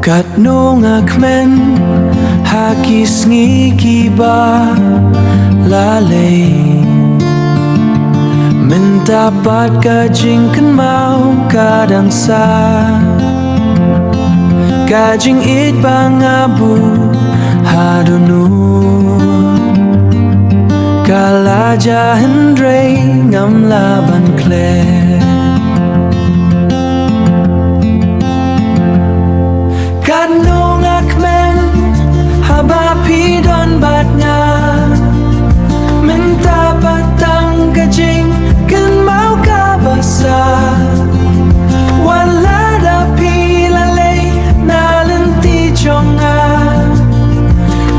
Kat nongak men hakis ngikiba lalay Mentapat kajing kan mau kadang sa Kajing it bangabu hadunu Kalaja hendray ngam laban kle Kanong akmen haba pidon batnya Minta patang kajing kan mau kabasa Wala dapi lalay nalenti jonga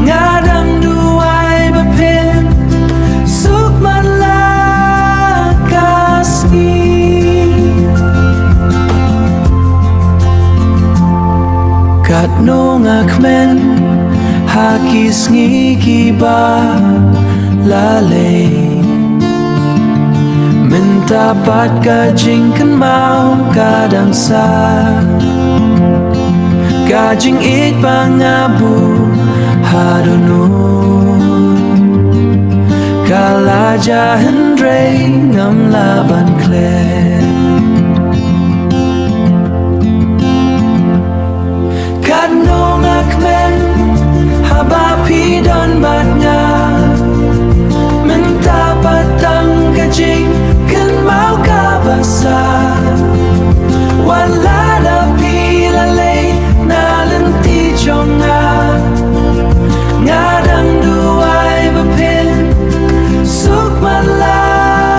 Ngadang duay bapin sukman lakasi Kat nongak men hakis ngikiba lalay Mentapat kajing kan mau kadang sa Kajing it pangabu hadunu Kalaja hendray ngam laban kle Kanong akmen haba pidon batnya Minta patang kajing kan mau kabasa Wala dapi lalay nalenti jonga Ngadang duay bapin sukman lakasi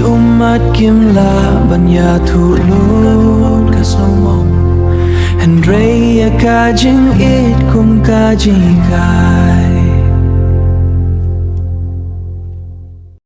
Umat kimla banya tulur kasomong Hendray kajing it kum kajikai